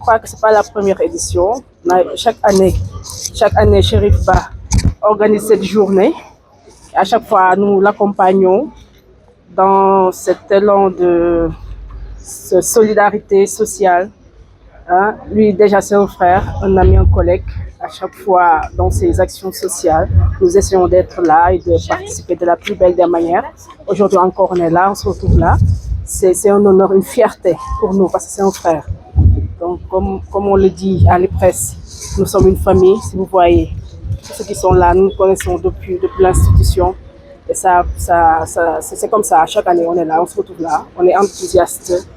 crois que ce n'est pas la première édition. Chaque année, Chérif Ba organise cette journée. À chaque fois, nous l'accompagnons dans cet élan de solidarité sociale. Hein? Lui, déjà, c'est un frère, un ami, un collègue. À chaque fois, dans ses actions sociales, nous essayons d'être là et de participer de la plus belle des manières. Aujourd'hui encore, on est là, on se retrouve là. C'est un honneur, une fierté pour nous parce que c'est un frère. Donc, comme on le dit à l'E-Presse, nous sommes une famille. Si vous voyez, tous ceux qui sont là, nous nous connaissons depuis l'institution. Et c'est comme ça, chaque année, on est là, on se retrouve là, on est enthousiaste.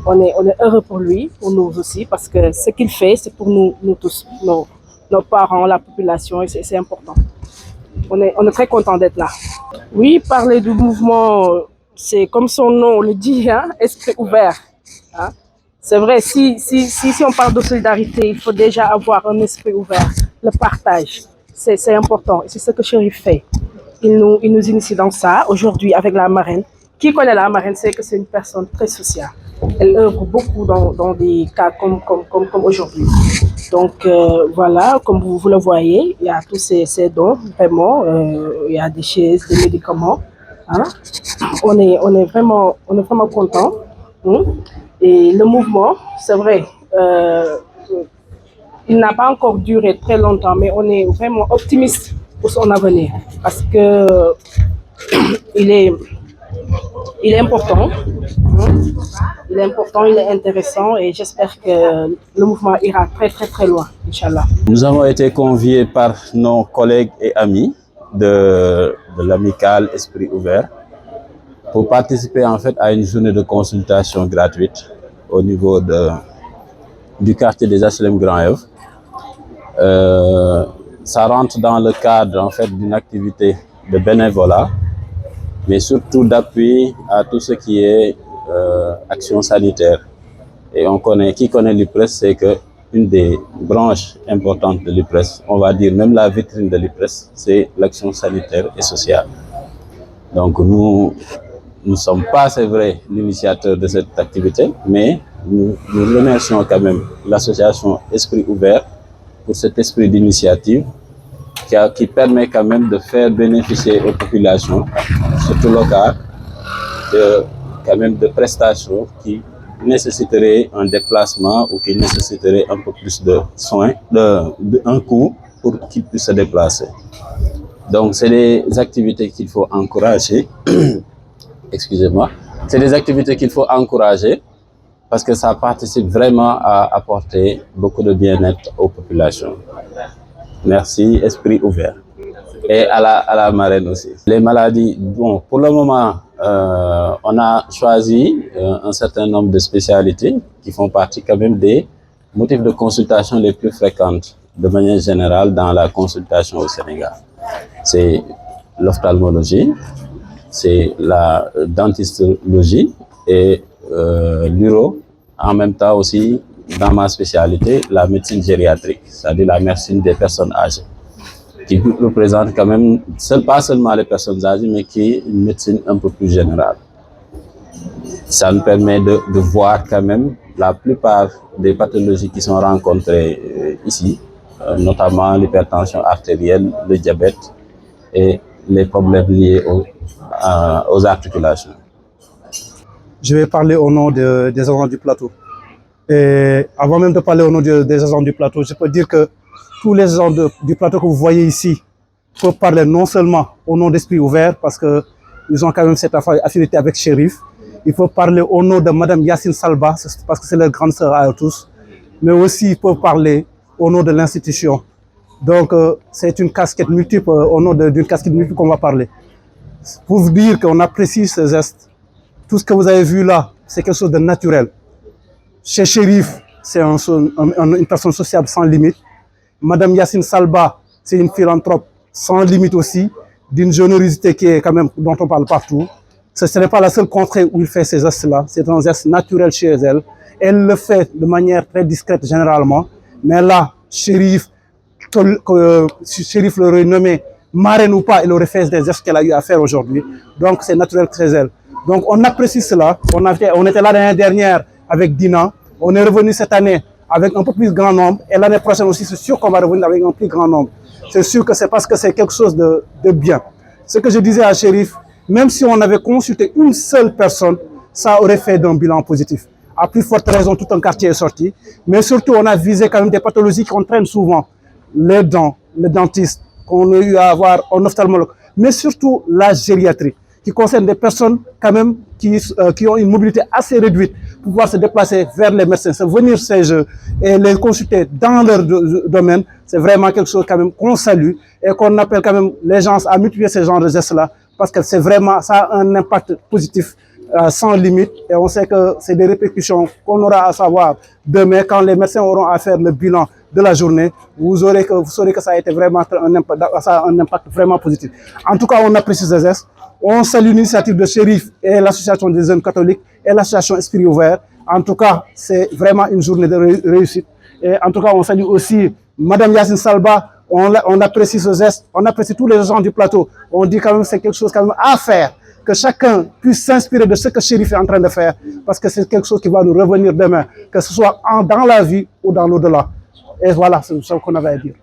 On est heureux pour lui, pour nous aussi, parce que ce qu'il fait, c'est pour nous tous, nos parents, la population, et c'est important. On est très content d'être là. Oui, parler du mouvement, c'est comme son nom le dit, hein, esprit ouvert. Hein. C'est vrai, si on parle de solidarité, il faut déjà avoir un esprit ouvert, le partage. C'est important, et c'est ce que Chérif fait. Il nous initie dans ça, aujourd'hui, avec la marraine. Qui connaît la marraine sait que c'est une personne très sociale. Elle œuvre beaucoup dans des cas comme aujourd'hui. Donc voilà, comme vous le voyez, il y a tous ces dons, vraiment. Il y a des chaises, des médicaments. Hein. On est vraiment contents. Hein. Et le mouvement, c'est vrai, il n'a pas encore duré très longtemps, mais on est vraiment optimiste pour son avenir. Parce que il est important. Il est important, il est intéressant et j'espère que le mouvement ira très loin, Inch'Allah. Nous avons été conviés par nos collègues et amis de l'amicale Esprit Ouvert pour participer en fait à une journée de consultation gratuite au niveau du quartier des HLM Grand Yoff. Ça rentre dans le cadre en fait d'une activité de bénévolat, mais surtout d'appui à tout ce qui est action sanitaire. Et qui connaît l'E-Presse, c'est que une des branches importantes de l'E-Presse, on va dire même la vitrine de l'E-Presse, c'est l'action sanitaire et sociale. Donc nous ne sommes pas, c'est vrai, l'initiateur de cette activité, mais nous remercions quand même l'association Esprit Ouvert pour cet esprit d'initiative qui permet quand même de faire bénéficier aux populations, surtout locales, quand même de prestations qui nécessiteraient un déplacement ou qui nécessiteraient un peu plus de soins, un coût pour qu'ils puissent se déplacer. Donc c'est des activités qu'il faut encourager. Excusez-moi. C'est des activités qu'il faut encourager parce que ça participe vraiment à apporter beaucoup de bien-être aux populations. Merci, Esprit Ouvert. Et à la marraine aussi. Les maladies, bon, pour le moment, on a choisi un certain nombre de spécialités qui font partie quand même des motifs de consultation les plus fréquentes de manière générale dans la consultation au Sénégal. C'est l'ophtalmologie, c'est la dentistologie et l'uro, en même temps aussi dans ma spécialité, la médecine gériatrique, c'est-à-dire la médecine des personnes âgées, qui représente quand même, pas seulement les personnes âgées, mais qui est une médecine un peu plus générale. Ça nous permet de voir quand même la plupart des pathologies qui sont rencontrées ici, notamment l'hypertension artérielle, le diabète et les problèmes liés aux articulations. Je vais parler au nom des agents du plateau. Et avant même de parler au nom des agents du plateau, je peux dire que tous les agents du plateau que vous voyez ici peuvent parler non seulement au nom d'Esprit Ouvert, parce qu'ils ont quand même cette affinité avec Chérif. Il faut parler au nom de Madame Yacine Salba, parce que c'est leur grande sœur à eux tous. Mais aussi, ils peuvent parler au nom de l'institution. Donc, c'est une casquette multiple, au nom d'une casquette multiple qu'on va parler. Pour vous dire qu'on apprécie ce geste, tout ce que vous avez vu là, c'est quelque chose de naturel. Chez Chérif, c'est une personne sociable sans limite. Madame Yacine Salba, c'est une philanthrope sans limite aussi, d'une générosité qui est quand même, dont on parle partout. Ce n'est pas la seule contrée où il fait ces gestes-là, c'est un geste naturel chez elle. Elle le fait de manière très discrète généralement, mais là, Chérif l'aurait nommé marraine ou pas, elle aurait fait des gestes qu'elle a eu à faire aujourd'hui. Donc c'est naturel chez elle. Donc on apprécie cela. On était là l'année dernière avec Dina. On est revenu cette année avec un peu plus grand nombre. Et l'année prochaine aussi, c'est sûr qu'on va revenir avec un plus grand nombre. C'est sûr que c'est parce que c'est quelque chose de bien. Ce que je disais à Chérif, même si on avait consulté une seule personne, ça aurait fait d'un bilan positif. À plus forte raison, tout un quartier est sorti. Mais surtout, on a visé quand même des pathologies qui entraînent souvent les dents, le dentiste, qu'on a eu à avoir en ophtalmologue, mais surtout la gériatrie, qui concerne des personnes quand même qui ont une mobilité assez réduite, pouvoir se déplacer vers les médecins, se venir chez eux et les consulter dans leur domaine. C'est vraiment quelque chose quand même qu'on salue et qu'on appelle quand même les gens à multiplier ces genres de gestes-là, parce que c'est vraiment, ça a un impact positif sans limite, et on sait que c'est des répercussions qu'on aura à savoir demain quand les médecins auront à faire le bilan de la journée. Vous saurez que ça a été vraiment ça a un impact vraiment positif. En tout cas, on apprécie ces gestes. On salue l'initiative de Chérif et l'association des jeunes catholiques et l'association Esprit Ouvert. En tout cas, c'est vraiment une journée de réussite. Et en tout cas, on salue aussi Madame Yacine Salba. On apprécie ce geste, on apprécie tous les gens du plateau. On dit quand même que c'est quelque chose quand même à faire, que chacun puisse s'inspirer de ce que Chérif est en train de faire, parce que c'est quelque chose qui va nous revenir demain, que ce soit dans la vie ou dans l'au-delà. Et voilà, c'est ce qu'on avait à dire.